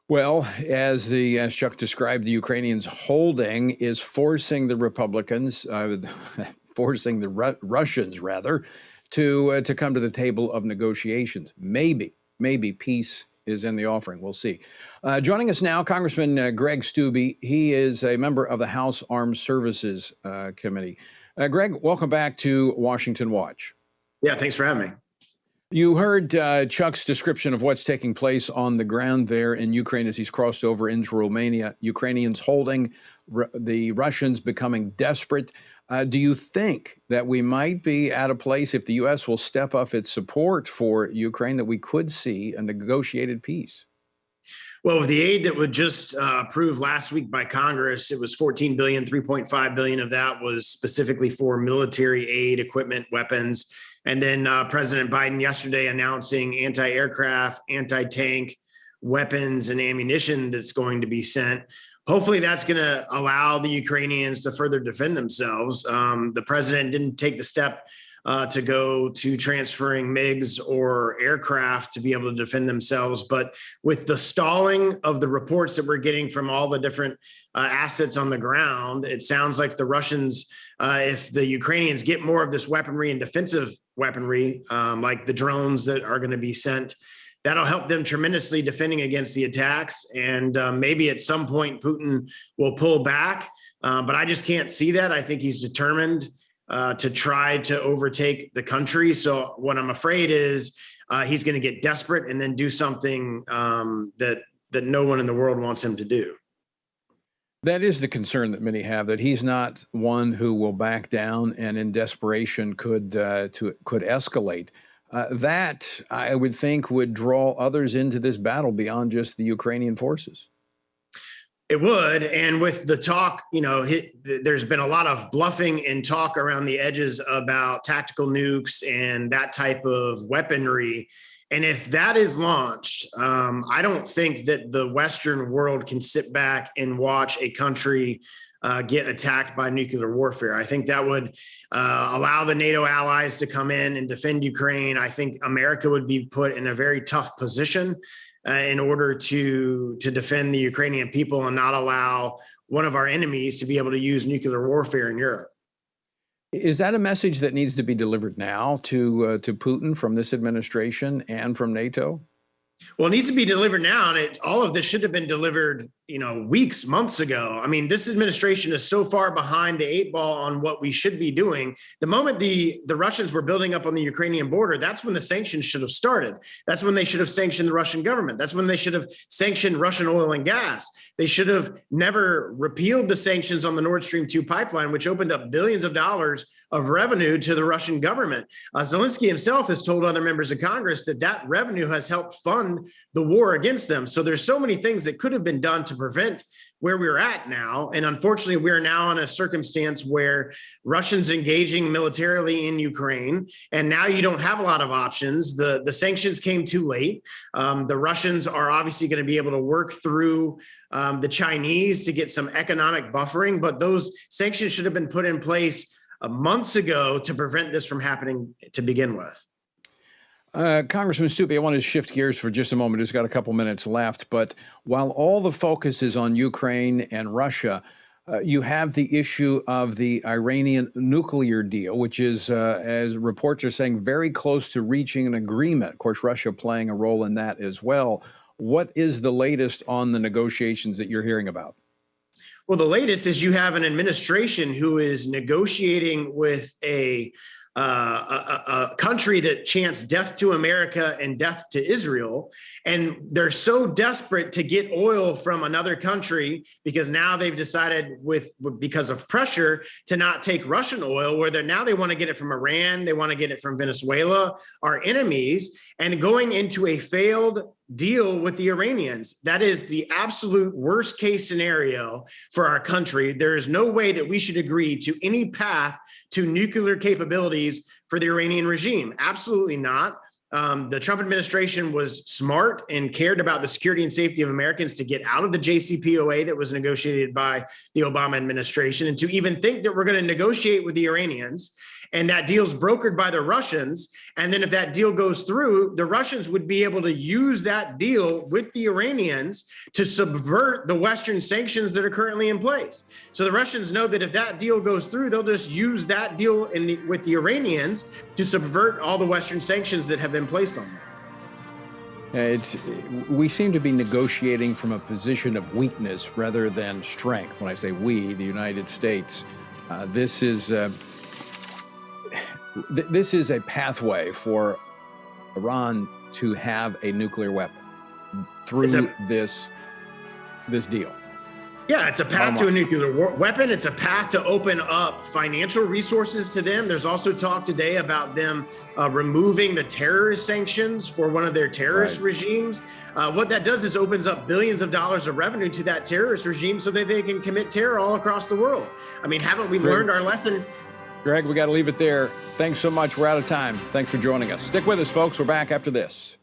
Well, as Chuck described, the Ukrainians holding is forcing the Republicans, forcing the Russians rather, to come to the table of negotiations. Maybe peace is in the offering. We'll see. Joining us now, Congressman Greg Steube. He is a member of the House Armed Services Committee. Greg, welcome back to Washington Watch. Yeah, thanks for having me. You heard Chuck's description of what's taking place on the ground there in Ukraine as he's crossed over into Romania. Ukrainians holding, the Russians becoming desperate. Do you think that we might be at a place, if the U.S. will step up its support for Ukraine, that we could see a negotiated peace? Well, with the aid that was just approved last week by Congress, it was $14 billion, $3.5 billion of that was specifically for military aid, equipment, weapons. And then President Biden yesterday announcing anti-aircraft, anti-tank weapons and ammunition that's going to be sent. Hopefully that's going to allow the Ukrainians to further defend themselves. The president didn't take the step to go to transferring MiGs or aircraft to be able to defend themselves. But with the stalling of the reports that we're getting from all the different assets on the ground, it sounds like the Russians, if the Ukrainians get more of this weaponry and defensive weaponry, like the drones that are going to be sent, that'll help them tremendously defending against the attacks. And maybe at some point Putin will pull back, but I just can't see that. I think he's determined to try to overtake the country. So what I'm afraid is he's going to get desperate and then do something that no one in the world wants him to do. That is the concern that many have, that he's not one who will back down and in desperation could escalate. That, I would think, would draw others into this battle beyond just the Ukrainian forces. It would. And with the talk, there's been a lot of bluffing and talk around the edges about tactical nukes and that type of weaponry. And if that is launched, I don't think that the Western world can sit back and watch a country get attacked by nuclear warfare. I think that would allow the NATO allies to come in and defend Ukraine. I think America would be put in a very tough position in order to defend the Ukrainian people and not allow one of our enemies to be able to use nuclear warfare in Europe. Is that a message that needs to be delivered now to Putin from this administration and from NATO? Well, it needs to be delivered now, and all of this should have been delivered, weeks, months ago. I mean, this administration is so far behind the eight ball on what we should be doing. The moment the Russians were building up on the Ukrainian border, that's when the sanctions should have started. That's when they should have sanctioned the Russian government. That's when they should have sanctioned Russian oil and gas. They should have never repealed the sanctions on the Nord Stream 2 pipeline, which opened up billions of dollars of revenue to the Russian government. Zelensky himself has told other members of Congress that revenue has helped fund the war against them. So there's so many things that could have been done to prevent where we're at now. And unfortunately, we're now in a circumstance where Russians engaging militarily in Ukraine, and now you don't have a lot of options. The sanctions came too late. The Russians are obviously going to be able to work through the Chinese to get some economic buffering, but those sanctions should have been put in place months ago to prevent this from happening to begin with. Congressman Steube, I want to shift gears for just a moment. Just got a couple minutes left. But while all the focus is on Ukraine and Russia, you have the issue of the Iranian nuclear deal, which is, as reports are saying, very close to reaching an agreement. Of course, Russia playing a role in that as well. What is the latest on the negotiations that you're hearing about? Well, the latest is you have an administration who is negotiating with a country that chants death to America and death to Israel. And they're so desperate to get oil from another country because now they've decided because of pressure to not take Russian oil, where they want to get it from Iran. They want to get it from Venezuela, our enemies, and going into a failed deal with the Iranians. That is the absolute worst case scenario for our country. There is no way that we should agree to any path to nuclear capabilities for the Iranian regime. Absolutely not. The Trump administration was smart and cared about the security and safety of Americans to get out of the JCPOA that was negotiated by the Obama administration, and to even think that we're going to negotiate with the Iranians and that deal's brokered by the Russians. And then if that deal goes through, the Russians would be able to use that deal with the Iranians to subvert the Western sanctions that are currently in place. So the Russians know that if that deal goes through, they'll just use that deal with the Iranians to subvert all the Western sanctions that have been placed on them. We seem to be negotiating from a position of weakness rather than strength. When I say we, the United States, this is a pathway for Iran to have a nuclear weapon through this deal. Yeah, it's a path to a nuclear weapon. It's a path to open up financial resources to them. There's also talk today about them removing the terrorist sanctions for one of their terrorist regimes. What that does is opens up billions of dollars of revenue to that terrorist regime so that they can commit terror all across the world. I mean, haven't we learned our lesson? Greg, we got to leave it there. Thanks so much. We're out of time. Thanks for joining us. Stick with us, folks. We're back after this.